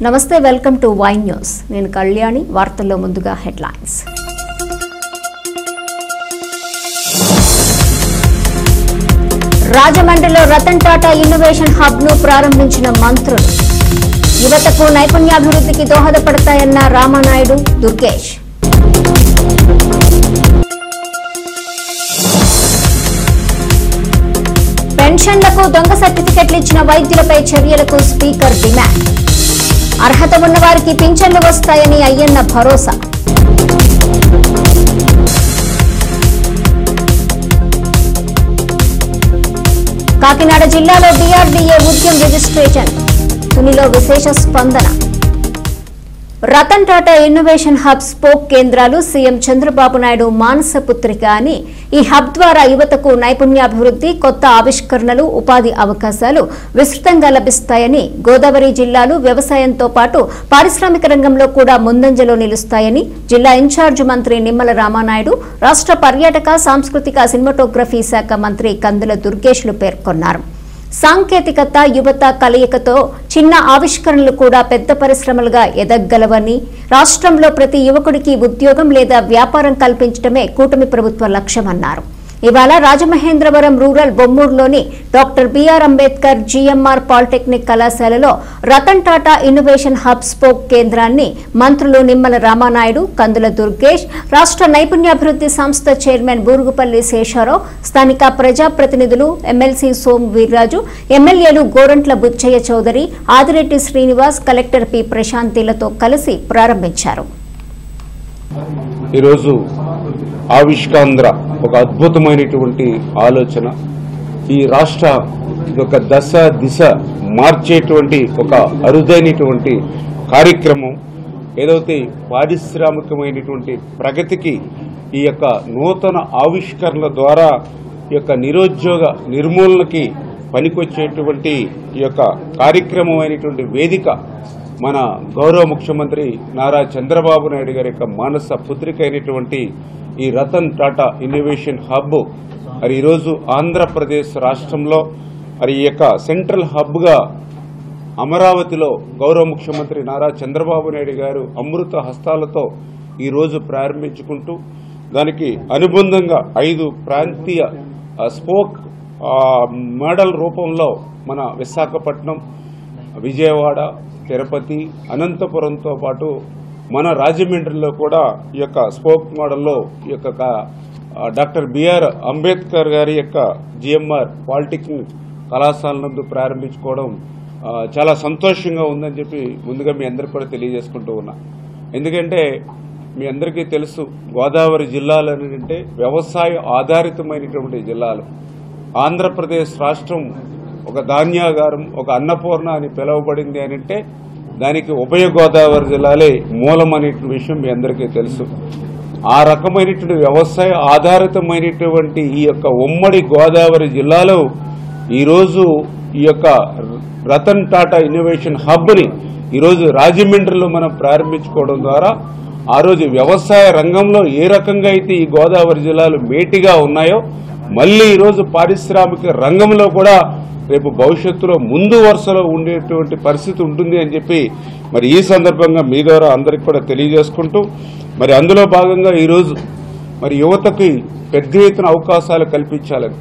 నమస్తే welcome to Y news నేను కళ్యాణి వార్తల్లో ముందుగా హెడ్లైన్స్ రాజమండ్రిలో రతన్ టాటా ఇన్నోవేషన్ హబ్ ను ప్రారంభించిన మంత్రులు యువతకు నైపుణ్యాభివృద్ధికి దోహదపడతాయన్న రామానాయుడు దుర్గేష్ పెన్షన్లకు దొంగ సర్టిఫికెట్లు ఇచ్చిన వైద్యులపై చర్యలకు స్పీకర్ డిమాండ్ అర్హత ఉన్న వారికి పింఛన్లు వస్తాయని అయ్యన్న భరోసా కాకినాడ జిల్లాలో డిఆర్డీఏ ఉద్యమ రిజిస్ట్రేషన్ తునిలో విశేష స్పందన Ratan Tata innovation hub spoke కేంద్రాలు సీఎం చంద్రబాబు నాయుడు మానస పుత్రిక అని ఈ హబ్ ద్వారా యువతకు నైపుణ్యాభివృద్ధి కొత్త ఆవిష్కరణలు ఉపాధి అవకాశాలు విస్తృతంగా లభిస్తాయని గోదావరి జిల్లాలు వ్యవసాయంతో పాటు పారిశ్రామిక రంగంలో కూడా ముందంజలో నిలుస్తాయని జిల్లా ఇన్ఛార్జ్ మంత్రి నిమ్మల రామానాయుడు రాష్ట్ర పర్యాటక సాంస్కృతిక సినిమాటోగ్రఫీ శాఖ మంత్రి కందుల దుర్గేష్లు పేర్కొన్నారు. సాంకేతికత యువత కలయికతో చిన్న ఆవిష్కరణలు కూడా పెద్ద పరిశ్రమలుగా ఎదగలవని రాష్ట్రంలో ప్రతి యువకుడికి ఉద్యోగం లేదా వ్యాపారం కల్పించడమే కూటమి ప్రభుత్వ లక్ష్యమన్నారు. ఇవాళ రాజమహేంద్రవరం రూరల్ బొమ్మూరులోని doctor BR Ambedkar GMR polytechnic కళాశాలలో Ratan Tata innovation hub spoke కేంద్రాన్ని మంత్రులు నిమ్మల రామానాయుడు కందుల దుర్గేష్ రాష్ట్ర నైపుణ్యాభివృద్ధి సంస్థ చైర్మన్ బూరుగుపల్లి శేషారావు స్థానిక ప్రజాప్రతినిధులు ఎమ్మెల్సీ సోము వీర్రాజు ఎమ్మెల్యేలు గోరంట్ల బుచ్చయ్య చౌదరి ఆదిరెడ్డి శ్రీనివాస్ కలెక్టర్ పి ప్రశాంతిలతో కలిసి ప్రారంభించారు. ఈరోజు ఆవిష్కాంధ్ర ఒక అద్భుతమైనటువంటి ఆలోచన ఈ రాష్ట్ర ఒక దశ దిశ మార్చేటువంటి ఒక అరుదైనటువంటి కార్యక్రమం ఏదైతే పారిశ్రామికమైనటువంటి ప్రగతికి ఈ యొక్క నూతన ఆవిష్కరణల ద్వారా ఈ యొక్క నిరుద్యోగ నిర్మూలనకి పనికొచ్చేటువంటి ఈ యొక్క కార్యక్రమం అయినటువంటి వేదిక మన గౌరవ ముఖ్యమంత్రి నారా చంద్రబాబు నాయుడు గారి యొక్క మానస పుత్రిక అయినటువంటి ఈ రతన్ టాటా ఇన్నోవేషన్ హబ్ మరి ఈరోజు ఆంధ్రప్రదేశ్ రాష్ట్రంలో మరి ఈ యొక్క సెంట్రల్ హబ్గా అమరావతిలో గౌరవ ముఖ్యమంత్రి నారా చంద్రబాబు నాయుడు గారు అమృత హస్తాలతో ఈరోజు ప్రారంభించుకుంటూ దానికి అనుబంధంగా 5 ప్రాంతీయ స్పోక్ మోడల్ రూపంలో మన విశాఖపట్నం విజయవాడ తిరుపతి అనంతపురంతో పాటు మన రాజమండ్రిలో కూడా ఈ యొక్క స్పోక్ మోడల్లో ఈ యొక్క డాక్టర్ బిఆర్ అంబేద్కర్ గారి యొక్క జిఎంఆర్ పాలిటెక్నిక్ కళాశాల నందు ప్రారంభించుకోవడం చాలా సంతోషంగా ఉందని చెప్పి ముందుగా మీ అందరికీ కూడా తెలియజేసుకుంటూ ఉన్నా. ఎందుకంటే మీ అందరికీ తెలుసు గోదావరి జిల్లాలు అంటే వ్యవసాయ ఆధారితమైనటువంటి జిల్లాలు. ఆంధ్రప్రదేశ్ రాష్ట్రం ఒక ధాన్యాగారం ఒక అన్నపూర్ణ అని పిలువబడింది అని అంటే దానికి ఉభయ గోదావరి జిల్లాలే మూలం అనే విషయం మీ అందరికీ తెలుసు. ఆ రకమైనటువంటి వ్యవసాయ ఆధారితమైనటువంటి ఈ యొక్క ఉమ్మడి గోదావరి జిల్లాలో ఈరోజు ఈ యొక్క రతన్ టాటా ఇన్నోవేషన్ హబ్ని ఈరోజు రాజమండ్రిలో మనం ప్రారంభించుకోవడం ద్వారా ఆ రోజు వ్యవసాయ రంగంలో ఏ రకంగా అయితే ఈ గోదావరి జిల్లాలు మేటిగా ఉన్నాయో మళ్లీ ఈరోజు పారిశ్రామిక రంగంలో కూడా రేపు భవిష్యత్తులో ముందు వరుసలో ఉండేటువంటి పరిస్థితి ఉంటుంది అని చెప్పి మరి ఈ సందర్భంగా మీ ద్వారా అందరికి కూడా తెలియజేసుకుంటూ మరి అందులో భాగంగా ఈరోజు మరి యువతకి పెద్ద ఎత్తున అవకాశాలు కల్పించాలని.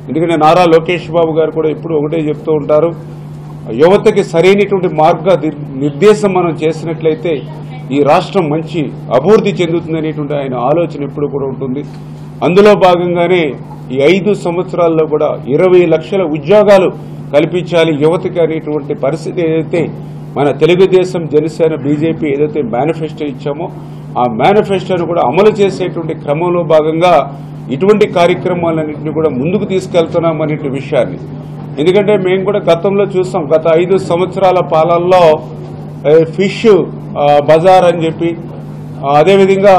ఎందుకంటే నారా లోకేష్ బాబు గారు కూడా ఇప్పుడు ఒకటే చెప్తూ ఉంటారు, యువతకి సరైనటువంటి మార్గ నిర్దేశం మనం చేసినట్లయితే ఈ రాష్ట్రం మంచి అభివృద్ధి చెందుతుందనేటువంటి ఆయన ఆలోచన ఎప్పుడు కూడా ఉంటుంది. అందులో భాగంగానే ఈ 5 సంవత్సరాల్లో కూడా 20 లక్షల ఉద్యోగాలు కల్పించాలి యువతకి అనేటువంటి పరిస్థితి ఏదైతే మన తెలుగుదేశం జనసేన బీజేపీ ఏదైతే మేనిఫెస్టో ఇచ్చామో ఆ మేనిఫెస్టోను కూడా అమలు చేసేటువంటి క్రమంలో భాగంగా ఇటువంటి కార్యక్రమాలన్నింటినీ కూడా ముందుకు తీసుకెళ్తున్నాం అనే విషయాన్ని. ఎందుకంటే మేము కూడా గతంలో చూసాం, గత 5 సంవత్సరాల పాలనలో ఫిష్ బజార్ అని చెప్పి అదేవిధంగా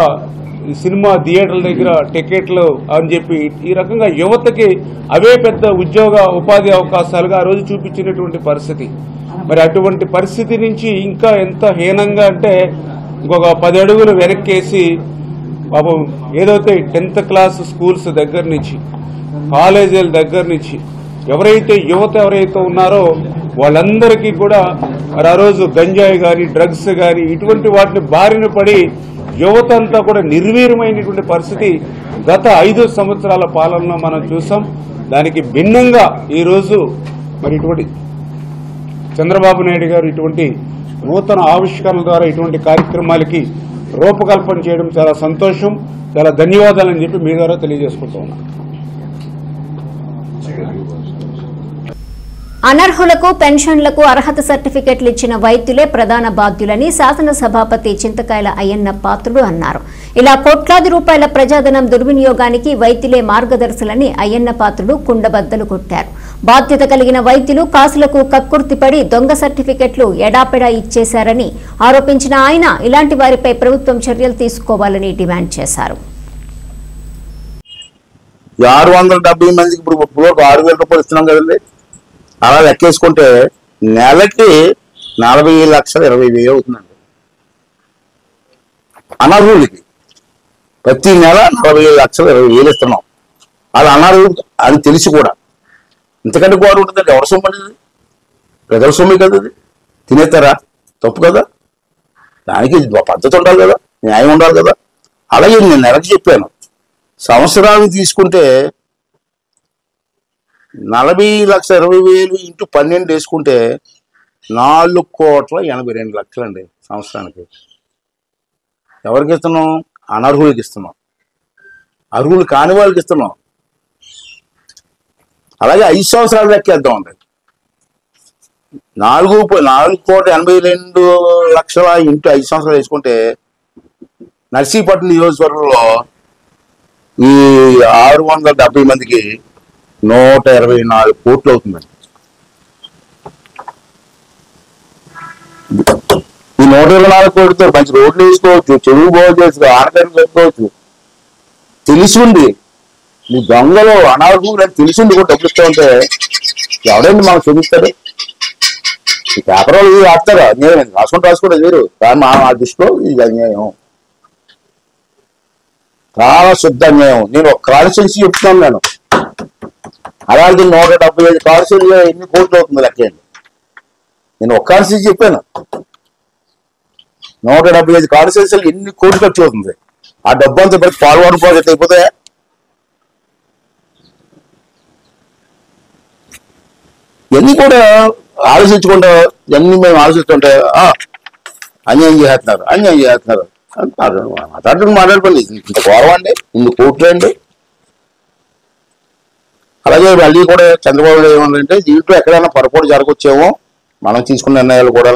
సినిమా థియేటర్ల దగ్గర టికెట్లు అని చెప్పి ఈ రకంగా యువతకి అవే పెద్ద ఉద్యోగ ఉపాధి అవకాశాలుగా ఆ రోజు చూపించినటువంటి పరిస్థితి. మరి అటువంటి పరిస్థితి నుంచి ఇంకా ఎంత హీనంగా అంటే ఇంకొక 10 అడుగులు వెనక్కేసి పాపం ఏదైతే 10th క్లాస్ స్కూల్స్ దగ్గర నుంచి కాలేజీల దగ్గర నుంచి ఎవరైతే యువత ఎవరైతే ఉన్నారో వాళ్ళందరికీ కూడా మరి ఆ రోజు గంజాయి కానీ డ్రగ్స్ కానీ ఇటువంటి వాటిని బారిన పడి యువత అంతా కూడా నిర్వీర్యమైనటువంటి పరిస్థితి గత 5 సంవత్సరాల పాలనలో మనం చూసాం. దానికి భిన్నంగా ఈరోజు మరి ఇటువంటి చంద్రబాబు నాయుడు గారు ఇటువంటి నూతన ఆవిష్కరణల ద్వారా ఇటువంటి కార్యక్రమాలకి రూపకల్పన చేయడం చాలా సంతోషం, చాలా ధన్యవాదాలని చెప్పి మీ ద్వారా తెలియజేసుకుంటూ ఉన్నాను. అనర్హులకు పెన్షన్లకు అర్హత సర్టిఫికెట్లు ఇచ్చిన వైద్యులే ప్రధాన బాధ్యులని శాసనసభాపతి చింతకాయల అయ్యన్న పాత్రుడు అన్నారు. ఇలా కోట్లాది రూపాయల ప్రజాధనం దుర్వినియోగానికి వైద్యులే మార్గదర్శులని అయ్యన్న పాత్రుడు కుండబద్దలు కొట్టారు. బాధ్యత కలిగిన వైద్యులు కాసులకు కక్కుర్తిపడి దొంగ సర్టిఫికెట్లు ఎడాపెడా ఇచ్చేశారని ఆరోపించిన ఆయన ఇలాంటి వారిపై ప్రభుత్వం చర్యలు తీసుకోవాలని డిమాండ్ చేశారు. 670 మందికి ఇప్పుడు 6,000 రూపాయలు ఇస్తున్నాం కదండి. అలా లెక్కేసుకుంటే నెలకి 40,20,000 అవుతుందండి. అనర్హులకి ప్రతి నెల 40,20,000 ఇస్తున్నాం. అది అనర్హులు అని తెలిసి కూడా ఇంతకంటే గోడ ఉంటుందండి. ఎవరి సొమ్ము అనేది? ప్రజల సొమ్మే కదా, అది తినేస్తారా? తప్పు కదా. దానికి పద్ధతి ఉండాలి కదా, న్యాయం ఉండాలి కదా. అలాగే నేను నెలకి చెప్పాను, సంవత్సరాలు తీసుకుంటే 40,20,000 ఇంటూ 12 వేసుకుంటే 4,82,00,000 అండి సంవత్సరానికి. ఎవరికి ఇస్తున్నాం? అనర్హులకి ఇస్తున్నాం, అర్హులు కాని వాళ్ళకి ఇస్తున్నాం. అలాగే 5 సంవత్సరాలు లెక్కేద్దాం అండి. 4,82,00,000 ఇంటూ 5 సంవత్సరాలు వేసుకుంటే నర్సీపట్నం నియోజకవర్గంలో ఈ 670 మందికి 124 కోట్లు అవుతుందండి. ఈ 124 కోట్లతో మంచి రోడ్లు వేసుకోవచ్చు, చెరువు బాగు చేసుకోవచ్చు, ఆనకట్టలు పెట్టుకోవచ్చు. తెలిసింది మీ దొంగలు అనార్హులు అని తెలిసింది కూడా డబ్బులు ఇస్తూ ఉంటే ఎవరైనా మనం క్షమిస్తారు? ఈ పేపర్ వాళ్ళు ఇది రాస్తారా? అన్యాయం రాసుకోండి వేరు, కానీ మా దృష్టిలో ఇది అన్యాయం, చాలా శుద్ధ అన్యాయం. నేను ఒక కాన్స్టిట్యున్సీ చెప్తున్నాను. నేను అలాగే 175 కాన్స్టిట్యున్సీలో ఎన్ని కోట్లు అవుతుంది లెక్కండి. నేను ఒక కాన్స్టిట్యున్సీ చెప్పాను, 175 కాన్స్టిట్యున్సీలు ఎన్ని కోట్లు ఖర్చు అవుతుంది. ఆ డబ్బు అంతా ప్రతి పాల్వాడు ప్రాజెక్ట్ అయిపోతే ఇవన్నీ కూడా ఆలోచించుకుంటా, ఇవన్నీ మేము ఆలోచిస్తుంటే అన్యాయం చేస్తున్నారు మాట్లాడుకోండి. ఇంత గౌరవం అండి, ఇన్ని కోట్లు అండి. అలాగే మళ్ళీ కూడా చంద్రబాబు నాయుడు ఏమంటే దీంట్లో ఎక్కడైనా పొరపాటు జరగొచ్చేమో మనం తీసుకున్న నిర్ణయాలు కూడా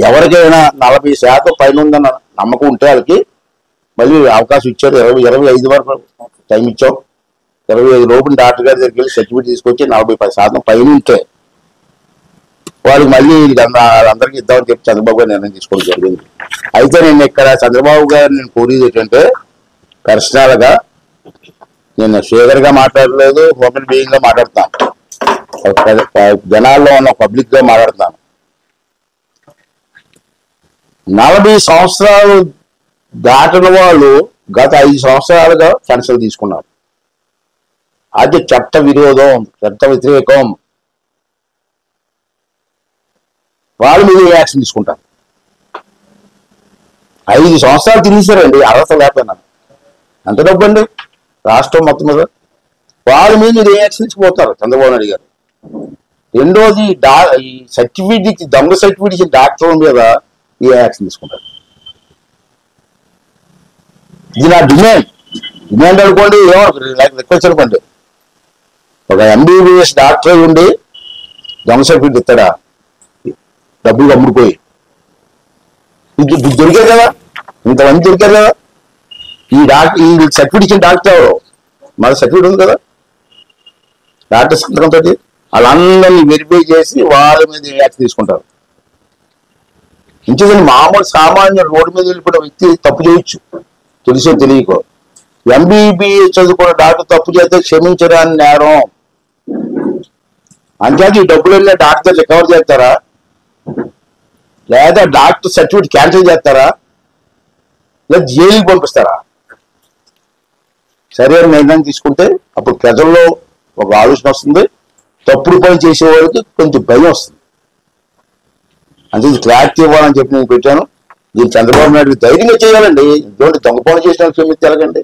ఎవరికైనా 40% పైన ఉందన్న నమ్మకం ఉంటే వాళ్ళకి మళ్ళీ అవకాశం ఇచ్చారు. 25 వరకు టైం ఇచ్చాం. 25 లోపు డాక్టర్ గారి దగ్గరికి వెళ్ళి సర్టిఫికేట్ తీసుకొచ్చి 40% పైన ఉంటే వాళ్ళకి మళ్ళీ వాళ్ళందరికీ ఇద్దామని చెప్పి చంద్రబాబు గారు నిర్ణయం తీసుకోవడం జరిగింది. అయితే నేను ఇక్కడ చంద్రబాబు గారు నేను కోరేది ఏంటంటే, పర్సనల్ గా నేను షేగర్ గా మాట్లాడలేదు, హ్యూమన్ బీయింగ్ గా మాట్లాడతాను, జనాల్లో ఉన్న పబ్లిక్ గా మాట్లాడతాను. 40 సంవత్సరాలు దాటిన వాళ్ళు గత 5 సంవత్సరాలుగా పెన్షన్ తీసుకున్నారు. అది చట్ట విరోధం, చట్ట వ్యతిరేకం. వాళ్ళు మీద యాక్షన్ తీసుకుంటారు. 5 సంవత్సరాలు తినేసారండి అర్హత లేకపోయినా. ఎంత డబ్బు అండి రాష్ట్రం మొత్తం మీద. వాళ్ళ మీద మీరు యాక్షన్ ఇచ్చిపోతారు చంద్రబాబు నాయుడు గారు. రెండోది ఈ సర్టిఫికేట్ దొంగ సర్టిఫికేట్ ఇచ్చిన డాక్టర్ల మీద ఏ యాక్షన్ తీసుకుంటారు. ఇది నా డిమాండ్ అనుకోండి, ఏమో రిక్వెస్ట్ అనుకోండి. ఒక MBBS డాక్టర్ ఉండి దొంగ సర్టిఫికేట్ ఇస్తాడా? డబ్బులు అమ్ముడుపోయి దొరికారు కదా, ఇంతమంది దొరికారు కదా. ఈ సర్టిఫికేట్ ఇచ్చిన డాక్టర్ ఎవరు? మన సర్టిఫికేట్ ఉంది కదా డాక్టర్ సంతకంతో. వాళ్ళందరినీ వెరిఫై చేసి వాళ్ళ మీద యాక్షన్ తీసుకుంటారు. ఇంకేదండి మామూలు సామాన్య రోడ్డు మీద వెళ్ళిపోయిన వ్యక్తి తప్పు చేయొచ్చు, తెలుసో తెలియకో. MBBS చదువుకున్న డాక్టర్ తప్పు చేస్తే క్షమించడానికి నేరం. అంతేకాదు ఈ డబ్బులు వెళ్ళిన డాక్టర్ రికవర్ చేస్తారా, లేదా డాక్టర్ సర్టిఫికేట్ క్యాన్సిల్ చేస్తారా, లేదా జైలుకి పంపిస్తారా? సరైన నిర్ణయం తీసుకుంటే అప్పుడు ప్రజల్లో ఒక ఆలోచన వస్తుంది, తప్పుడు పని చేసే వాళ్ళకి కొంచెం భయం వస్తుంది. అంటే ఇది క్లారిటీ ఇవ్వాలని చెప్పి నేను పెట్టాను. దీన్ని చంద్రబాబు నాయుడు ధైర్యంగా చేయాలండి. ఇటువంటి దొంగ పనులు చేసిన క్షమించి ఎలాగండి?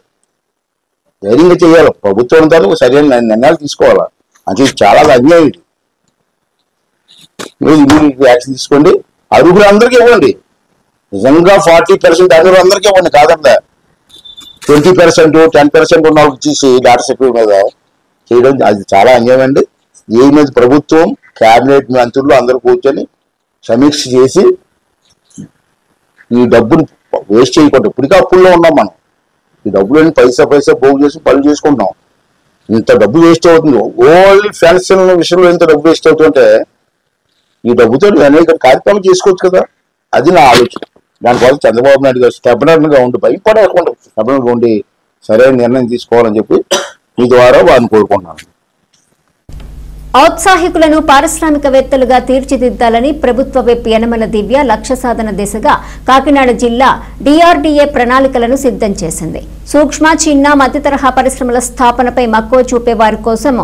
ధైర్యంగా చేయాలి. ప్రభుత్వం దాన్ని సరైన నిర్ణయాలు తీసుకోవాలా. అంటే ఇది చాలా అన్యాయం. ఇది మీరు యాక్షన్ తీసుకోండి. అర్హులు అందరికీ ఇవ్వండి. నిజంగా 40% అర్హులు అందరికీ ఇవ్వండి. కాదండి 20%, 10% ఉన్న వాళ్ళకి ఇచ్చేసి డాటా సెక్యూరిటీ మీద చేయడం అది చాలా అన్యాయం అండి. ఏ మీద ప్రభుత్వం క్యాబినెట్ మంత్రులు అందరూ కూర్చొని సమీక్ష చేసి ఈ డబ్బుని వేస్ట్ చేయకుండా, ఇప్పటికే అప్పుల్లో ఉన్నాం మనం. ఈ డబ్బులని పైసా పోగు చేసి పనులు చేసుకుంటున్నాం. ఇంత డబ్బు వేస్ట్ అవుతుంది. ఓన్లీ పెన్షన్ విషయంలో ఇంత డబ్బు వేస్ట్ అవుతుంటే ఈ డబ్బుతో అనేక కార్యక్రమాలు చేసుకోవచ్చు కదా. అది నా ఆలోచన. దానికోసం చంద్రబాబు నాయుడు గారు స్టెబనర్గా ఉండి భయపడకుండా స్టెబనర్గా ఉండి సరైన నిర్ణయం తీసుకోవాలని చెప్పి మీ ద్వారా వారిని కోరుకుంటున్నాను. ఔత్సాహికులను పారిశ్రామికవేత్తలుగా తీర్చిదిద్దాలని ప్రభుత్వ విప్ యనమల దివ్య లక్ష్య సాధన దిశగా కాకినాడ జిల్లా డిఆర్డీఏ ప్రణాళికలను సిద్ధం చేసింది. సూక్ష్మ, చిన్న, మధ్య తరహా పరిశ్రమల స్థాపనపై మక్కువ చూపే వారి కోసం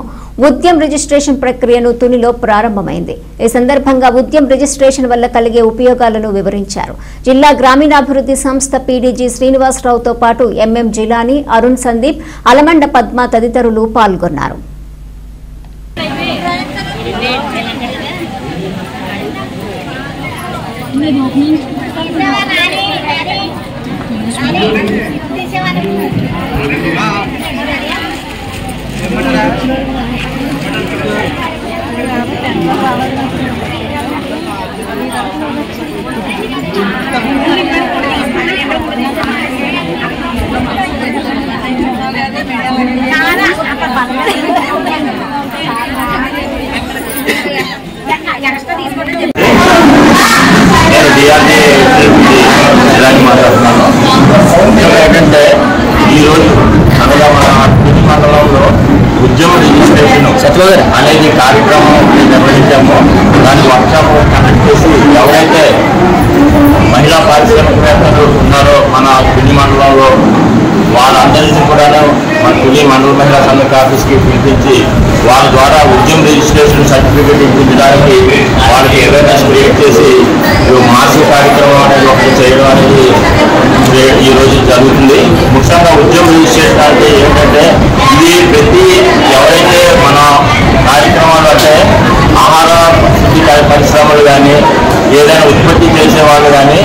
ఉద్యమ్ రిజిస్ట్రేషన్ ప్రక్రియను తునిలో ప్రారంభమైంది. ఈ సందర్భంగా ఉద్యమ్ రిజిస్ట్రేషన్ వల్ల కలిగే ఉపయోగాలను వివరించారు. జిల్లా గ్రామీణాభివృద్ధి సంస్థ పీడీజీ శ్రీనివాసరావుతో పాటు ఎంఎం జిలానీ, అరుణ్ సందీప్, అలమండ పద్మ తదితరులు పాల్గొన్నారు. మాట్లాడుతున్నాను. ఏంటంటే ఈరోజు అనగా మన తిరుపతి మండలంలో ఉద్యమ రిజిస్ట్రేషన్ అనేది కార్యక్రమం నిర్వహించాము. దాని వర్క్షాప్ కండక్ట్ చేసి ఎవరైతే మహిళా పారిశ్రామికవేత్తలు ఉన్నారో మన తిరుపతి మండలంలో వాళ్ళందరినీ కూడా మన తుని మండల మహిళా సంఘ ఆఫీస్కి పిలిపించి వాళ్ళ ద్వారా ఉద్యమ రిజిస్ట్రేషన్ సర్టిఫికేట్ ఇప్పించడానికి వాళ్ళకి అవేర్నెస్ క్రియేట్ చేసి మాసిక కార్యక్రమం అనేది ఒకటి చేయడం అనేది ఈరోజు జరుగుతుంది. ముఖ్యంగా ఉద్యమ రిజిస్ట్రేషన్ అంటే ఏంటంటే ఇది ప్రతి ఎవరైతే మన కార్యక్రమాలు అంటే ఆహార పరిశ్రమలు కానీ ఏదైనా ఉత్పత్తి చేసేవాళ్ళు కానీ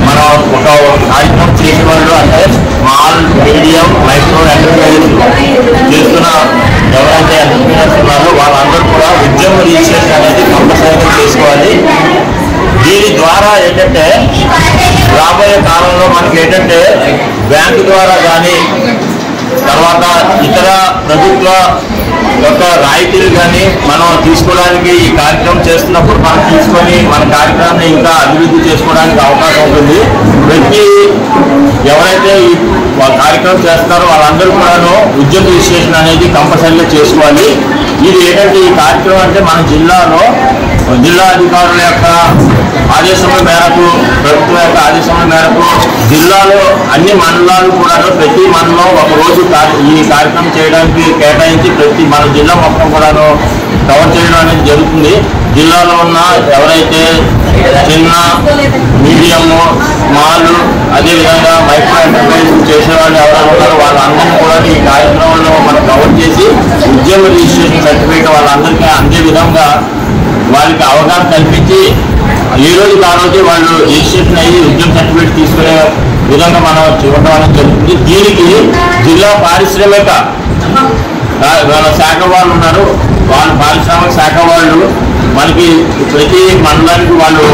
మనం ఒక కార్యక్రమం చేసేవాళ్ళు అంటే స్మాల్, మీడియం, మైక్రో ఎంటర్ప్రైజెస్ చేస్తున్న ఎవరైతే ఎంటర్ప్రైనర్స్ ఉన్నారో వాళ్ళందరూ కూడా ఉద్యమ రిజిస్ట్రేషన్ అనేది కంపల్సరీగా చేసుకోవాలి. దీని ద్వారా ఏంటంటే రాబోయే కాలంలో మనకి ఏంటంటే బ్యాంకు ద్వారా కానీ తర్వాత ఇతర ప్రభుత్వ యొక్క రాయితీలు కానీ మనం తీసుకోవడానికి ఈ కార్యక్రమం చేస్తున్నప్పుడు మనం తీసుకొని మన కార్యక్రమాన్ని ఇంకా అభివృద్ధి చేసుకోవడానికి అవకాశం ఉంటుంది. ప్రతి ఎవరైతే ఈ కార్యక్రమం చేస్తారో వాళ్ళందరూ కూడాను ఉద్యమ రిజిస్ట్రేషన్ అనేది కంపల్సరీగా చేసుకోవాలి. ఇది ఏంటంటే ఈ కార్యక్రమం అంటే మన జిల్లాలో జిల్లా అధికారుల యొక్క ఆదేశముల మేరకు ప్రభుత్వం యొక్క ఆదేశముల మేరకు జిల్లాలో అన్ని మండలాలు కూడా ప్రతి మండలం ఒక రోజు ఈ కార్యక్రమం చేయడానికి కేటాయించి ప్రతి మన జిల్లా మొత్తం కూడాను కవర్ చేయడం అనేది జరుగుతుంది. జిల్లాలో ఉన్న ఎవరైతే చిన్న, మీడియము, స్మాల్, అదేవిధంగా మైక్రో ఎంటర్ప్రైజ్ చేసేవాళ్ళు ఎవరైనా ఉన్నారో వాళ్ళందరినీ కూడా ఈ కార్యక్రమంలో మనం కవర్ చేసి ఉద్యమ రిజిస్ట్రేషన్ సర్టిఫికేట్ వాళ్ళందరికీ అందే విధంగా వాళ్ళకి అవగాహన కల్పించి ఈ రోజు ఆ రోజు వాళ్ళు రిజిస్ట్రేషన్ అయ్యి ఉద్యమ సర్టిఫికేట్ తీసుకునే విధంగా మనం చూడడం అనేది జరుగుతుంది. దీనికి జిల్లా పారిశ్రామిక శాఖ వాళ్ళు ఉన్నారు. వాళ్ళు పారిశ్రామిక శాఖ వాళ్ళు మనకి ప్రతి మండలానికి వాళ్ళు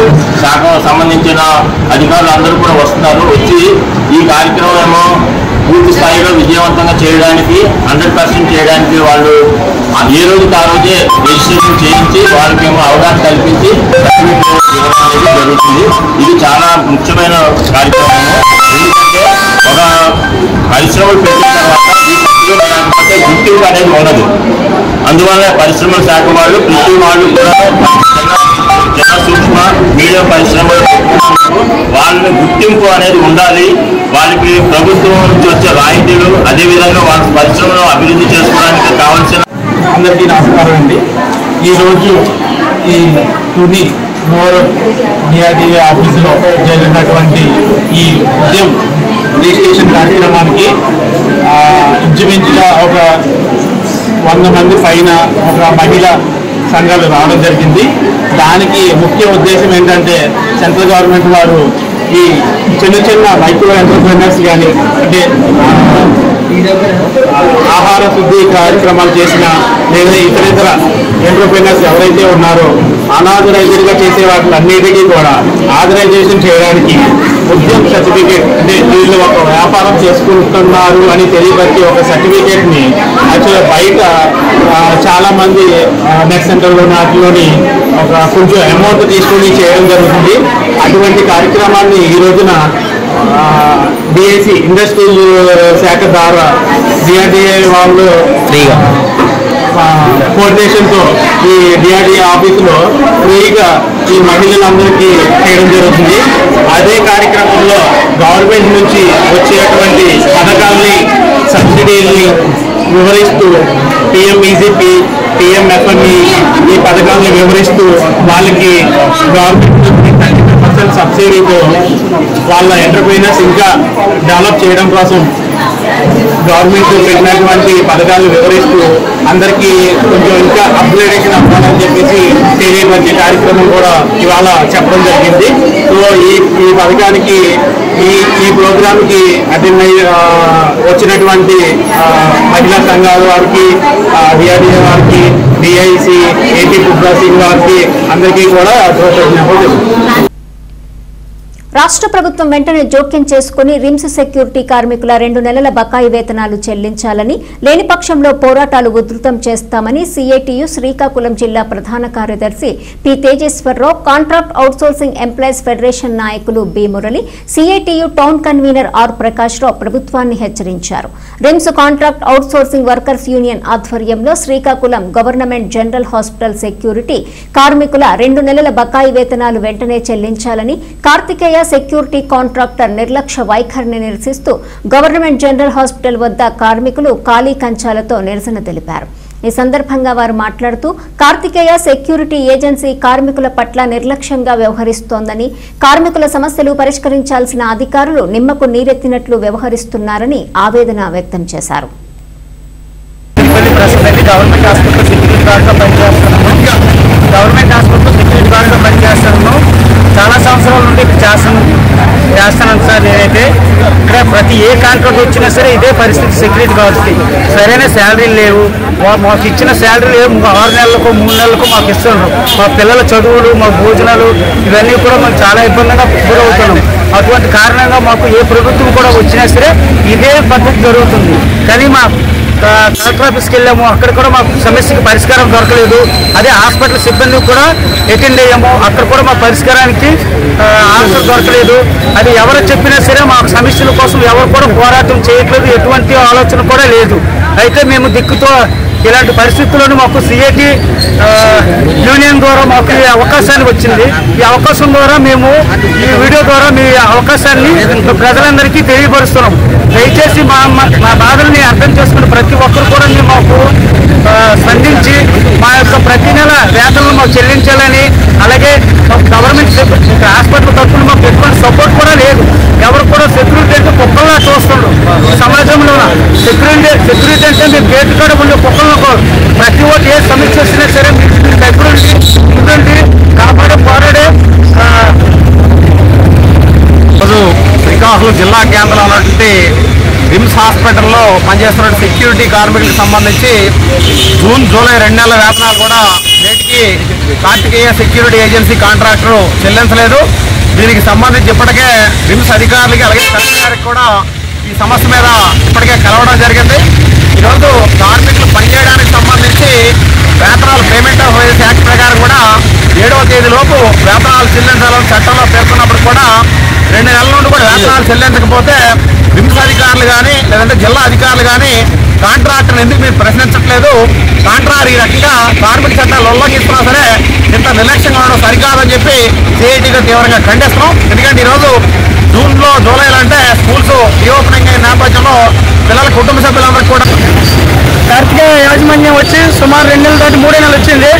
శాఖ సంబంధించిన అధికారులు అందరూ కూడా వస్తున్నారు. వచ్చి ఈ కార్యక్రమం ఏమో పూర్తి స్థాయిలో విజయవంతంగా చేయడానికి 100% చేయడానికి వాళ్ళు ఏ రోజుకి ఆ రోజే రిజిస్ట్రేషన్ చేయించి వాళ్ళకేమో అవగాహన కల్పించి సర్టిఫికేట్ ఇవ్వడం అనేది జరుగుతుంది. ఇది చాలా ముఖ్యమైన కార్యక్రమం. ఎందుకంటే ఒక పరిశ్రమలు పెట్టిన తర్వాత ఈ సర్టిఫికేట్ లేకపోతే గుర్తింపు అనేది ఉండదు. అందువల్ల పరిశ్రమల శాఖ వాళ్ళు ప్రతి వాళ్ళు కూడా చిన్న, సూక్ష్మ, మీడియం పరిశ్రమలు వాళ్ళని గుర్తింపు అనేది ఉండాలి. వాళ్ళకి ప్రభుత్వం నుంచి వచ్చే రాయితీలు అదేవిధంగా వాళ్ళ పరిశ్రమను అభివృద్ధి చేసుకోవడానికి కావాల్సిన అందరికీ నమస్కారం అండి. ఈరోజు ఈ తుని మోర్ డిఆర్డీఏ ఆఫీసులో జరిగినటువంటి ఈ ఉద్యమం రిజిస్ట్రేషన్ కార్యక్రమానికి ఇంచుమించుగా ఒక 100 మంది పైన ఒక మహిళా సంఘాలు రావడం జరిగింది. దానికి ముఖ్య ఉద్దేశం ఏంటంటే సెంట్రల్ గవర్నమెంట్ వారు ఈ చిన్న మైక్రో ఎంటర్ప్రెనర్స్ కానీ అంటే ఆహార శుద్ధి కార్యక్రమాలు చేసిన లేదా ఇతర ఎంటర్ప్రెనర్స్ ఎవరైతే ఉన్నారో అనాథరైజ్డ్గా చేసే వాటిలన్నిటికీ కూడా ఆథరైజేషన్ చేయడానికి ఉద్యమ సర్టిఫికేట్ అంటే వీళ్ళు ఒక వ్యాపారం చేసుకుంటున్నారు అని తెలియబట్టి ఒక సర్టిఫికేట్ని యాక్చువల్గా బయట చాలామంది నెట్ సెంటర్లో వాటిలోని ఒక కొంచెం అమౌంట్ తీసుకొని చేయడం జరుగుతుంది. అటువంటి కార్యక్రమాన్ని ఈ రోజున డిఐసి ఇండస్ట్రియల్ శాఖ ద్వారా డిఆర్డీఏ వాళ్ళు ఫ్రీగా కోఆర్డినేషన్తో ఈ డిఆర్డీఏ ఆఫీసులో ఫ్రీగా ఈ మహిళలందరికీ చేయడం జరుగుతుంది. అదే కార్యక్రమంలో గవర్నమెంట్ నుంచి వచ్చేటువంటి పథకాలని సబ్సిడీలని వివరిస్తూ పిఎంఈజీపీ పిఎంఎఫ్ఎంఈ ఈ పథకాలను వివరిస్తూ వాళ్ళకి గవర్నమెంట్ 30% సబ్సిడీతో వాళ్ళ ఎంటర్ప్రైనర్స్ ఇంకా డెవలప్ చేయడం కోసం గవర్నమెంట్ పెట్టినటువంటి పథకాలు వివరిస్తూ అందరికీ కొంచెం ఇంకా అప్గ్రేడేషన్ అవ్వాలని చెప్పేసి తెలియపరిచే కార్యక్రమం కూడా ఇవాళ చెప్పడం జరిగింది. సో ఈ పథకానికి ఈ ప్రోగ్రామ్కి అటెండ్ వచ్చినటువంటి మహిళా సంఘాల వారికి డిఆర్డీఏ వారికి డిఐసి ఏపీ ఫుడ్ ప్రాసెసింగ్ వారికి అందరికీ కూడా కృతజ్ఞతలు. రాష్ట్ర ప్రభుత్వం వెంటనే జోక్యం చేసుకుని రిమ్స్ సెక్యూరిటీ కార్మికుల 2 నెలల బకాయి వేతనాలు చెల్లించాలని, లేని పక్షంలో పోరాటాలు ఉధృతం చేస్తామని సిఐటియు శ్రీకాకుళం జిల్లా ప్రధాన కార్యదర్శి P Tejeswararao, contract outsourcing employees federation నాయకులు B Murali, CITU town convener R Prakash Rao ప్రభుత్వాన్ని హెచ్చరించారు. RIMS contract outsourcing workers union ఆధ్వర్యంలో Srikakulam government general hospital security కార్మికుల 2 నెలల బకాయి వేతనాలు వెంటనే చెల్లించాలని, కార్తికేయ సెక్యూరిటీ కాంట్రాక్టర్ నిర్లక్ష్య వైఖరిని నిరసిస్తూ గవర్నమెంట్ జనరల్ హాస్పిటల్ వద్ద కార్మికులు ఖాళీ కంచాలతో నిరసన తెలిపారు. ఈ సందర్భంగా వారు మాట్లాడుతూ కార్తికేయ సెక్యూరిటీ ఏజెన్సీ కార్మికుల పట్ల నిర్లక్ష్యంగా వ్యవహరిస్తోందని, కార్మికుల సమస్యలు పరిష్కరించాల్సిన అధికారులు నిమ్మకు నీరెత్తినట్లు వ్యవహరిస్తున్నారని ఆవేదన వ్యక్తం చేశారు. గవర్నమెంట్ హాస్పిటల్ సెక్యూరిటీ గార్డ్గా పనిచేస్తాను. చాలా సంవత్సరాల నుండి చేస్తున్నాను సార్. నేనైతే ఇక్కడ ప్రతి ఏ కాంట్రాక్ట్ వచ్చినా సరే ఇదే పరిస్థితి. సెక్యూరిటీ గార్డ్స్కి సరైన శాలరీలు లేవు. మాకు ఇచ్చిన శాలరీ లేవు. 6 నెలలకు 3 నెలలకు మాకు ఇస్తున్నారు. మా పిల్లల చదువులు, మా భోజనాలు ఇవన్నీ కూడా మేము చాలా ఇబ్బందిగా గురవుతున్నాం. అటువంటి కారణంగా మాకు ఏ ప్రభుత్వం కూడా వచ్చినా సరే ఇదే పద్ధతి జరుగుతుంది. కానీ మా కలెక్టర్ ఆఫీస్కి వెళ్ళాము, అక్కడ కూడా మాకు సమస్యకి పరిష్కారం దొరకలేదు. అదే హాస్పిటల్ సిబ్బంది కూడా అటెండ్ అయ్యాము, అక్కడ కూడా మా పరిష్కారానికి ఆన్సర్ దొరకలేదు. అది ఎవరు చెప్పినా సరే మాకు సమస్యల కోసం ఎవరు కూడా పోరాటం చేయట్లేదు, ఎటువంటి ఆలోచన కూడా లేదు. అయితే మేము దిక్కుతో ఇలాంటి పరిస్థితుల్లోనూ మాకు సిఐటి యూనియన్ ద్వారా మాకు ఈ అవకాశాన్ని వచ్చింది. ఈ అవకాశం ద్వారా మేము ఈ వీడియో ద్వారా మీ అవకాశాన్ని ప్రజలందరికీ తెలియపరుస్తున్నాం. దయచేసి మా బాధల్ని అర్థం చేసుకుని ప్రతి ఒక్కరు కూడా మాకు స్పందించి మా యొక్క ప్రతి నెల వేతనాలు మాకు చెల్లించాలని, అలాగే గవర్నమెంట్ హాస్పిటల్ తరఫున మాకు ఎటువంటి సపోర్ట్ కూడా లేదు. ఎవరు కూడా సెక్యూరిటీ అంటే కుక్కల్లా చూస్తున్నారు. సమాజంలో సెక్యూరిటీ అంటే మీరు గేట్ కాడ ఉండే కుక్కలను ప్రతి ఒక్కటి ఏ సమస్య వచ్చినా సరే దగ్గరుండి కాపాడే పోరాడే శ్రీకాకుళం జిల్లా కేంద్రం ఉన్నటువంటి రిమ్స్ హాస్పిటల్లో పనిచేస్తున్న సెక్యూరిటీ కార్మికులకు సంబంధించి జూన్, జూలై 2 నెలల వేతనాలు కూడా నేటికి కార్తికేయ సెక్యూరిటీ ఏజెన్సీ కాంట్రాక్టర్ చెల్లించలేదు. దీనికి సంబంధించి ఇప్పటికే రిమ్స్ అధికారులకి అలాగే కలెక్టర్ కూడా ఈ సమస్య మీద ఇప్పటికే కలవడం జరిగింది. ఈరోజు కార్మికులు పనిచేయడానికి సంబంధించి వేతనాలు పేమెంట్ ఆఫ్ వేజెస్ యాక్ట్ ప్రకారం కూడా 7వ తేదీలోపు వేతనాలు చెల్లించాలని చట్టంలో పేర్కొన్నప్పుడు కూడా 2 నెలల నుండి కూడా వేతనాలు చెల్లించకపోతే రిమ్స్ అధికారులు కానీ లేదంటే జిల్లా అధికారులు కానీ కాంట్రాక్టర్ని ఎందుకు మీరు ప్రశ్నించట్లేదు, కాంట్రాక్టర్ ఈ రకంగా కార్మిక చట్టాలు ఉల్లంఘిస్తున్నా సరే ఇంత నిర్లక్ష్యంగా ఉండడం సరికాదని చెప్పి సిఐటిగా తీవ్రంగా ఖండిస్తున్నాం. ఎందుకంటే ఈరోజు జూన్లో, జూలైలో అంటే స్కూల్స్ రీఓపెనింగ్ అయిన నేపథ్యంలో పిల్లల కుటుంబ సభ్యులందరికీ కూడా కార్తికేయ యాజమాన్యం వచ్చి సుమారు 2 నెలల తోటి 3 నెలలు వచ్చింది.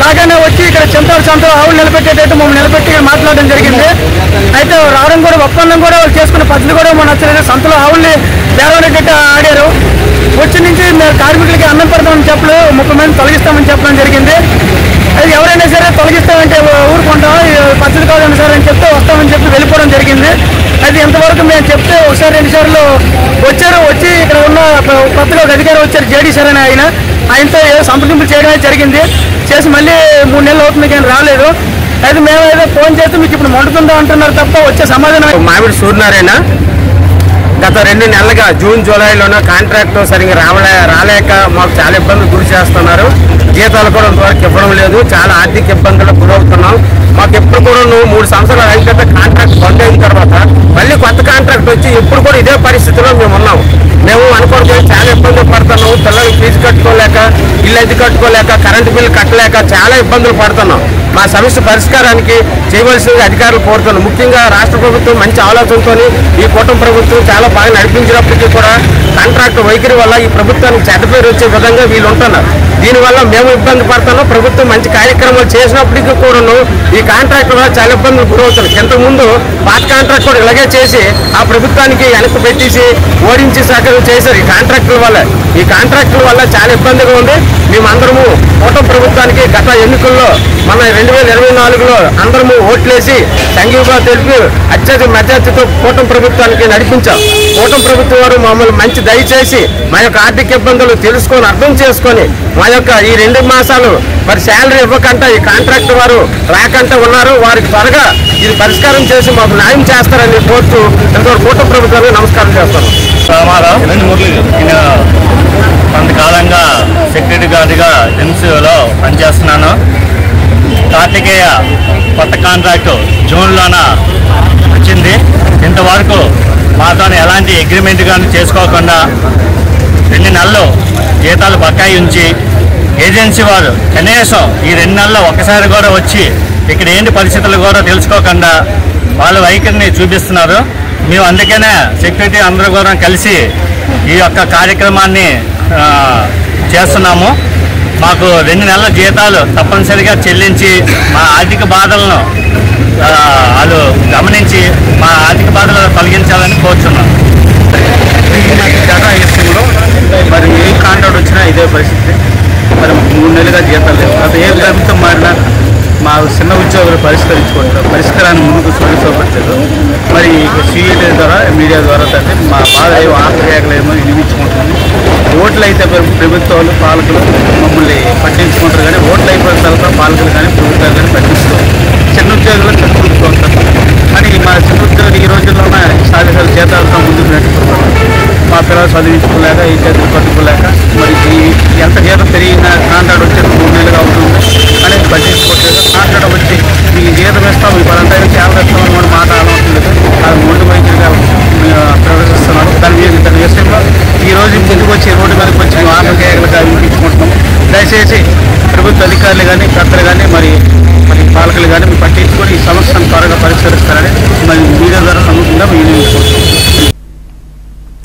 రాగానే వచ్చి ఇక్కడ సంతలో ఆవులు నిలబెట్టేటట్టు మమ్మల్ని నిలబెట్టి మాట్లాడడం జరిగింది. అయితే రావడం కూడా ఒప్పందం కూడా వాళ్ళు చేసుకున్న పద్ధతి కూడా మాకు నచ్చలేదు. సంతలో ఆవుల్ని బేరవనేటట్టు ఆడారు. వచ్చి నుంచి మేము కార్మికులకి అన్నం పెడతామని చెప్పలేదు, 30 మంది తొలగిస్తామని చెప్పడం జరిగింది. అది ఎవరైనా సరే తొలగిస్తామంటే ఊరుకుంటాం, పద్ధతి కాదని సార్ అని చెప్తే వస్తామని చెప్పి వెళ్ళిపోవడం జరిగింది. అది ఎంతవరకు మేము చెప్తే ఒకసారి 2 సార్లు వచ్చారు. వచ్చి ఇక్కడ ఉన్న కొత్తగా ఒక అధికారి వచ్చారు, జేడీ సార్ అని ఆయనతో సంప్రదింపులు చేయడమే జరిగింది. చేసి మళ్ళీ 3 నెలలు అవుతుంది కానీ రాలేదు. అయితే మేము ఏదో ఫోన్ చేస్తే మీకు ఇప్పుడు మండుతుందా అంటున్నారు తప్ప వచ్చే సమాధానం. మామిడి సూర్యనారాయణ గత 2 నెలలుగా జూన్ జూలైలోనూ కాంట్రాక్ట్ సరిగ్గా రాలేక మాకు చాలా ఇబ్బందులు గురి చేస్తున్నారు. జీతాలు కూడా ఇంతవరకు ఇవ్వడం లేదు. చాలా ఆర్థిక ఇబ్బందులకు గురవుతున్నాం. మాకు ఎప్పుడు కూడా 3 సంవత్సరాలు అయిన తర్వాత కాంట్రాక్ట్ బంద్ అయిన తర్వాత మళ్ళీ కొత్త కాంట్రాక్ట్ వచ్చి ఇప్పుడు కూడా ఇదే పరిస్థితిలో మేము ఉన్నాం. మేము అనుకోవడం చాలా ఇబ్బందులు పడుతున్నాం. పిల్లలు ఫీజు కట్టుకోలేక, ఇల్లు అద్దె కట్టుకోలేక, కరెంటు బిల్లు కట్టలేక చాలా ఇబ్బందులు పడుతున్నాం. మా సమస్య పరిష్కారానికి చేయవలసిన అధికారులు కోరుతున్నాం. ముఖ్యంగా రాష్ట్ర ప్రభుత్వం మంచి ఆలోచనతో ఈ కూటమి ప్రభుత్వం చాలా బాగా నడిపించినప్పటికీ కూడా కాంట్రాక్ట్ వైఖరి వల్ల ఈ ప్రభుత్వానికి చెడ్డ పేరు వచ్చే విధంగా వీళ్ళు ఉంటున్నారు. దీనివల్ల మేము ఇబ్బంది పడుతున్నాం. ప్రభుత్వం మంచి కార్యక్రమాలు చేసినప్పటికీ కూడాను ఈ కాంట్రాక్ట్ వల్ల చాలా ఇబ్బందులు గురవుతున్నాయి. ఇంతకుముందు పాత కాంట్రాక్ట్ కూడా ఇలాగే చేసి ఆ ప్రభుత్వానికి వెనక్కి పెట్టేసి ఓడించి సహకారం చేశారు. ఈ కాంట్రాక్టుల వల్ల చాలా ఇబ్బందిగా ఉంది. మేమందరము కూటమి ప్రభుత్వానికి గత ఎన్నికల్లో మన 2024లో అందరము ఓట్లేసి సంఘీభావం తెలిపి అత్యధిక మెజార్టీతో కూటమి ప్రభుత్వానికి నడిపించాం. కూటమి ప్రభుత్వం వారు మమ్మల్ని మంచి దయచేసి మా యొక్క ఆర్థిక ఇబ్బందులు తెలుసుకొని అర్థం చేసుకొని మా యొక్క ఈ 2 మాసాలు మరి శాలరీ ఇవ్వకుండా ఈ కాంట్రాక్ట్ వారు రాకంటే ఉన్నారు. వారికి త్వరగా ఇది పరిష్కారం చేసి మాకు న్యాయం చేస్తారని కోరుతూ ఎంతవరకు కూటమి ప్రభుత్వానికి నమస్కారం చేస్తాను. కొంతకాలంగా సెక్యూరిటీ గార్డుగా ఎన్సీఓలో పనిచేస్తున్నాను. కార్తికేయ కొత్త కాంట్రాక్టు జూన్లోన వచ్చింది. ఇంతవరకు మాతో ఎలాంటి అగ్రిమెంట్ కానీ చేసుకోకుండా 2 నెలలు జీతాలు బకాయి ఉంచి ఏజెన్సీ వారు కనీసం ఈ 2 నెలల్లో ఒకసారి కూడా వచ్చి ఇక్కడ ఏంటి పరిస్థితులు కూడా తెలుసుకోకుండా వాళ్ళ వైఖరిని చూపిస్తున్నారు. మేము అందుకనే సెక్యూరిటీ అందరూ కూడా కలిసి ఈ యొక్క కార్యక్రమాన్ని చేస్తున్నాము. మాకు 2 నెలల జీతాలు తప్పనిసరిగా చెల్లించి మా ఆర్థిక బాధలను వాళ్ళు గమనించి మా ఆర్థిక బాధలు తొలగించాలని కోరుచున్నాం. జనవరిలో మరి ఏ కాంట్రాక్ట్ వచ్చినా ఇదే పరిస్థితి. మరి 3 నెలలుగా జీతాలు లేవు. అది ఏ ప్రభుత్వం మారినా మా చిన్న ఉద్యోగులు పరిష్కారాన్ని ముందుకు చూపించలేదు. మరి సీఈటీ ద్వారా మీడియా ద్వారా తండ్రి మా బాధ ఆత్మహత్యలేమో వినిపించుకుంటుంది. ఓట్లు అయితే ప్రభుత్వాలు పాలకులు మమ్మల్ని పట్టించుకుంటారు కానీ ఓట్లు అయిపోయిన తర్వాత పాలకులు కానీ ప్రభుత్వాలు కానీ పట్టించుకోరు. చిన్న ఉద్యోగులు చదువుకుంటారు కానీ మా చిన్న ఉద్యోగులు ఈ రోజుల్లోనే సాధికారుల జీతాలతో ముందుకు నడుపుతున్నారు. మా పిల్లలు చదివించుకోలేక ఈ చేతులు పట్టుకోలేక మరి ఎంత జీతం పెరిగిన కాంట్రాక్ట్ వచ్చేది 3 నెలలుగా అవుతుంది అనేది పట్టించుకోవట్లేదు. కాంట్రాక్ట్ వచ్చి మీకు జీతం ఇస్తాం, మీ పరంగా చాలా ఇస్తామని కూడా మాట ఆలోచనలేదు. అది ముందు వైద్యులుగా ప్రదర్శిస్తున్నారు. దాని విషయంలో ఈరోజు ముందుకు వచ్చి రోడ్డు మీదకి వచ్చి ఆత్మహత్యలుగా వినిపించుకుంటున్నాము. దయచేసి ప్రభుత్వ అధికారులు కానీ పెద్దలు కానీ మరి పాలకులు కానీ మీరు పట్టించుకొని ఈ సమస్యను త్వరగా పరిష్కరిస్తారని మరి మీడియా ద్వారా నమ్మకంగా వినియోగించుకుంటున్నాం.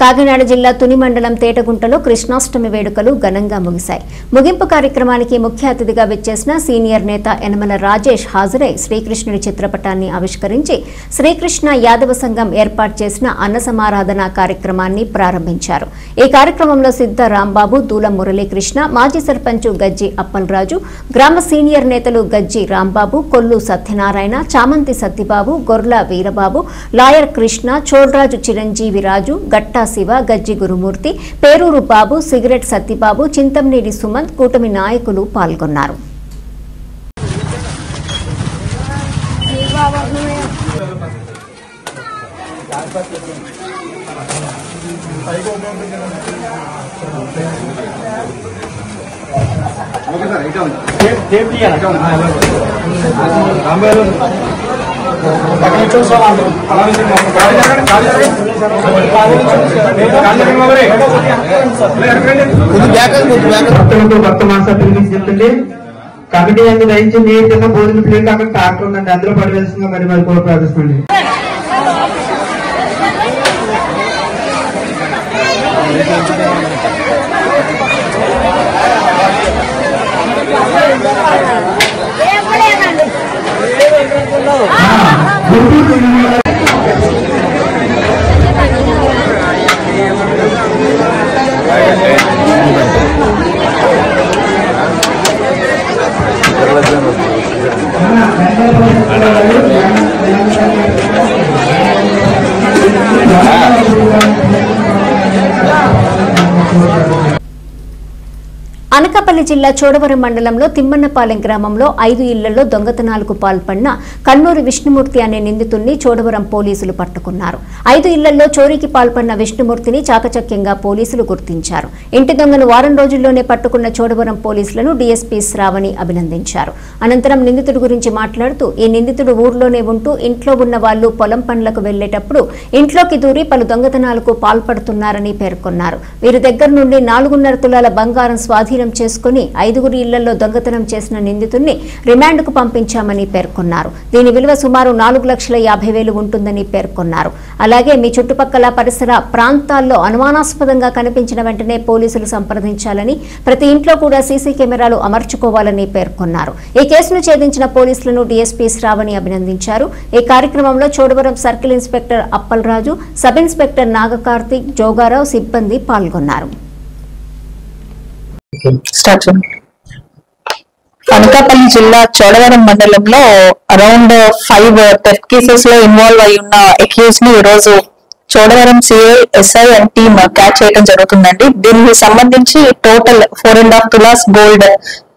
కాకినాడ జిల్లా తుని మండలం తేటగుంటలో కృష్ణాష్టమి వేడుకలు ఘనంగా ముగిశాయి. ముగింపు కార్యక్రమానికి ముఖ్య అతిథిగా విచ్చేసిన సీనియర్ నేత యనమల రాజేష్ హాజరై శ్రీకృష్ణుడి చిత్రపటాన్ని ఆవిష్కరించి శ్రీకృష్ణ యాదవ సంఘం ఏర్పాటు చేసిన అన్న సమారాధన కార్యక్రమాన్ని ప్రారంభించారు. ఈ కార్యక్రమంలో సిద్ధ రాంబాబు, దూల మురళీకృష్ణ, మాజీ సర్పంచ్ గజ్జి అప్పలరాజు, గ్రామ సీనియర్ నేతలు గజ్జి రాంబాబు, కొల్లు సత్యనారాయణ, చామంతి సత్తిబాబు, గొర్ల వీరబాబు, లాయర్ కృష్ణ, చోల్రాజు చిరంజీవి రాజు, గట్టా శివ, గజ్జి గురుమూర్తి, పేరూరు బాబు, సిగరెట్ సత్తిబాబు, చింతంనేడి సుమంత్, కూటమి నాయకులు పాల్గొన్నారు. భక్త మాసాలు చెప్తుంది కమిటీ అన్ని దయించి నీరు కింద భోజన ప్లేట్ అక్కడ ట్రాక్టర్ ఉందండి, అందులో పడివేస్తుందిగా మరి కూడా ప్రార్థిస్తుంది. అనకాపల్లి జిల్లా చోడవరం మండలంలో తిమ్మన్నపాలెం గ్రామంలో 5 ఇళ్లలో దొంగతనాలకు పాల్పడిన కన్నూరి విష్ణుమూర్తి అనే నిందితుడిని చోడవరం పోలీసులు పట్టుకున్నారు. 5 ఇళ్లలో చోరీకి పాల్పడిన విష్ణుమూర్తిని చాకచక్యంగా పోలీసులు గుర్తించారు. ఇంటి దొంగను వారం రోజుల్లోనే పట్టుకున్న చోడవరం పోలీసులను డీఎస్పీ శ్రావణి అభినందించారు. అనంతరం నిందితుడి గురించి మాట్లాడుతూ ఈ నిందితుడు ఊర్లోనే ఉంటూ ఇంట్లో ఉన్న వాళ్లు పొలం పనులకు వెళ్లేటప్పుడు ఇంట్లోకి దూరి పలు దొంగతనాలకు పాల్పడుతున్నారని పేర్కొన్నారు. వీరి దగ్గర నుండి 4.5 తులాల బంగారం స్వాధీనం చేసుకుని 5 ఇళ్లలో దొంగతనం చేసిన నిందితుడిని రిమాండ్కు పంపించామని పేర్కొన్నారు. దీని విలువ సుమారు 4,50,000 ఉంటుందని పేర్కొన్నారు. అలాగే మీ చుట్టుపక్కల పరిసర ప్రాంతాల్లో అనుమానాస్పదంగా కనిపించిన వెంటనే పోలీసులు సంప్రదించాలని, ప్రతి ఇంట్లో కూడా సీసీ కెమెరాలు అమర్చుకోవాలని పేర్కొన్నారు. ఈ కేసును ఛేదించిన పోలీసులను డీఎస్పీ శ్రావణి అభినందించారు. ఈ కార్యక్రమంలో Chodavaram circle inspector Appalaraju, sub inspector Nagakarthik, Jogarao సిబ్బంది పాల్గొన్నారు. అనకాపల్లి జిల్లా చోడవరం మండలంలో అరౌండ్ 5 థెఫ్ట్ కేసెస్ లో ఇన్వాల్వ్ అయి ఉన్న అక్యూజ్ ని ఈ రోజు Chodavaram CI, SI and team catch చేయడం జరుగుతుందండి. దీనికి సంబంధించి టోటల్ 4.5 తులాస్ గోల్డ్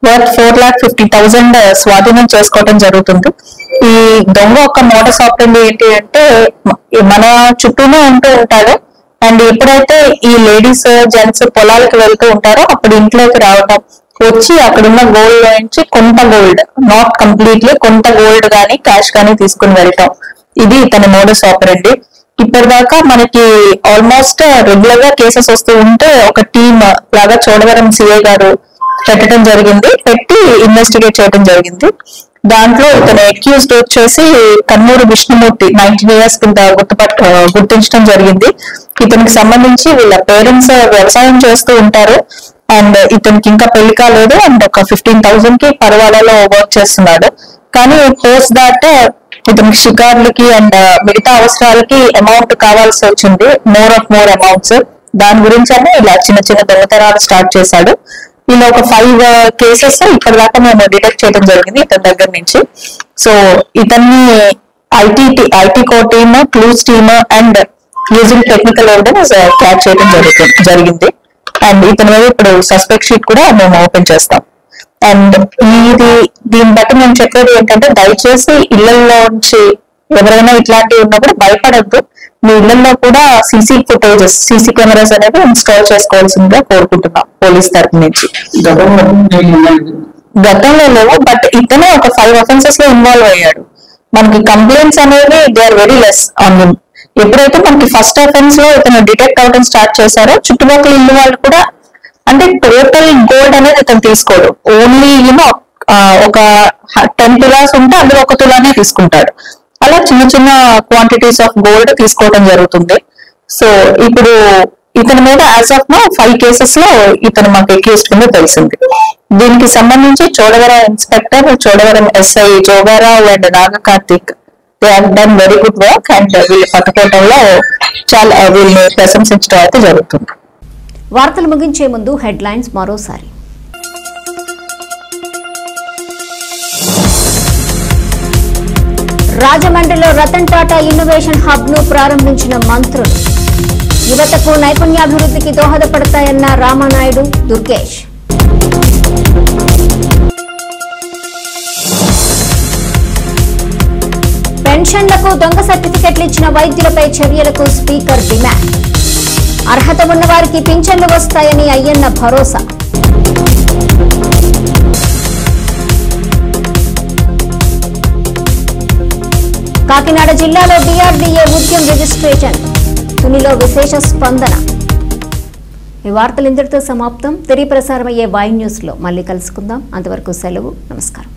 వర్త్ 4,50,000 స్వాధీనం చేసుకోవడం జరుగుతుంది. ఈ దొంగ ఒక మోడస్ ఆపరేండి ఏంటి అంటే మన చుట్టూనే ఉంటూ ఉంటాడు. అండ్ ఎప్పుడైతే ఈ లేడీస్ జెంట్స్ పొలాలకు వెళ్తూ ఉంటారో అప్పుడు ఇంట్లోకి రావటం, వచ్చి అక్కడున్న గోల్డ్ లో నుంచి కొంత గోల్డ్, నాట్ కంప్లీట్లీ, కొంత గోల్డ్ గానీ క్యాష్ గానీ తీసుకుని వెళ్ళటం, ఇది ఇతని మోడస్ ఆపరేండి. ఇప్పటిదాకా మనకి ఆల్మోస్ట్ రెగ్యులర్ గా కేసెస్ వస్తూ ఉంటే ఒక టీమ్ లాగా చోడవరం సిఐ గారు పెట్టడం జరిగింది, పెట్టి ఇన్వెస్టిగేట్ చేయడం జరిగింది. దాంట్లో ఇతను అక్యూజ్డ్ వచ్చేసి కన్నూరు విష్ణుమూర్తి 19 years కింద గుర్తించడం జరిగింది. ఇతనికి సంబంధించి వీళ్ళ పేరెంట్స్ వ్యవసాయం చేస్తూ ఉంటారు అండ్ ఇతనికి ఇంకా పెళ్లి కాలేదు అండ్ ఒక 15,000 కి పర్వాలలో వర్క్ చేస్తున్నాడు. కానీ పోస్ట్ దాట్ ఇతనికి షికార్లకి అండ్ మిగతా అవసరాలకి అమౌంట్ కావాల్సి వచ్చింది, మోర్ అమౌంట్స్. దాని గురించి ఇలా చిన్న చిన్న దొంగతనాలు స్టార్ట్ చేశాడు. ఇలా ఒక 5 కేసెస్ ఇప్పటిదాకా మేము డిటెక్ట్ చేయడం జరిగింది ఇతని దగ్గర నుంచి. సో ఇతన్ని IT core team, clues team and using technical evidence catch చేయడం జరిగింది. అండ్ ఇతని మీద ఇప్పుడు సస్పెక్ట్ షీట్ కూడా మేము ఓపెన్ చేస్తాం. అండ్ దీన్ని బట్టి మేము చెప్పేది ఏంటంటే దయచేసి ఇళ్లలో నుంచి ఎవరైనా ఇట్లాంటివి ఉన్నప్పుడు భయపడద్దు. మీ ఇళ్లలో కూడా సీసీ కెమెరాస్ అనేవి ఇన్స్టాల్ చేసుకోవాల్సిందిగా కోరుకుంటున్నాం పోలీస్ తరఫు నుంచి. గతంలో లేవు, బట్ ఇతనే ఒక 5 offenses లో ఇన్వాల్వ్ అయ్యాడు. మనకి కంప్లైంట్స్ అనేవి they are very less on him. ఎప్పుడైతే మనకి ఫస్ట్ అఫెన్స్ లో ఇతను డిటెక్ట్ అవడం స్టార్ట్ చేశారో చుట్టుపక్కల ఇల్లు వాళ్ళు కూడా, అంటే టోటల్ గోల్డ్ అనేది ఇతను తీసుకోడు, ఓన్లీ ఒక 10 తులాస్ ఉంటే అందులో 1 తులానే తీసుకుంటాడు. అలా చిన్న చిన్న క్వాంటిటీస్ ఆఫ్ గోల్డ్ తీసుకోవడం జరుగుతుంది. సో ఇప్పుడు ఇతని మీద యాజ్ ఆఫ్ నౌ 5 కేసెస్ లో ఇతను మాకు అక్యూజ్డ్ కింద తెలిసింది. దీనికి సంబంధించి Chodavaram inspector, Chodavaram SI Jogarao and Nagakarthik they have done very good work and వీళ్ళు పట్టుకోవడంలో చాలా వీళ్ళని ప్రశంసించడం అయితే జరుగుతుంది. వార్తలు ముగించే ముందు హెడ్లైన్స్ మరోసారి. రాజమండ్రిలో రతన్ టాటా ఇన్నోవేషన్ హబ్ ను ప్రారంభించిన మంత్రులు. యువతకు నైపుణ్యాభివృద్ధికి దోహదపడతాయన్న రామానాయుడు, దుర్గేష్. పెన్షన్లకు దొంగ సర్టిఫికెట్లు ఇచ్చిన వైద్యులపై చర్యలకు స్పీకర్ డిమాండ్. అర్హత ఉన్న వారికి పింఛన్లు వస్తాయని అయ్యన్న భరోసా. కాకినాడ జిల్లాలో డిఆర్డీఏ ఉద్యమ రిజిస్ట్రేషన్, తునిలో విశేష స్పందన. ఈ వార్తలు ఇంతటితో సమాప్తం. తిరిగి ప్రసారమయ్యే వై న్యూస్ లో మళ్ళీ కలుసుకుందాం. అంతవరకు సెలవు. నమస్కారం.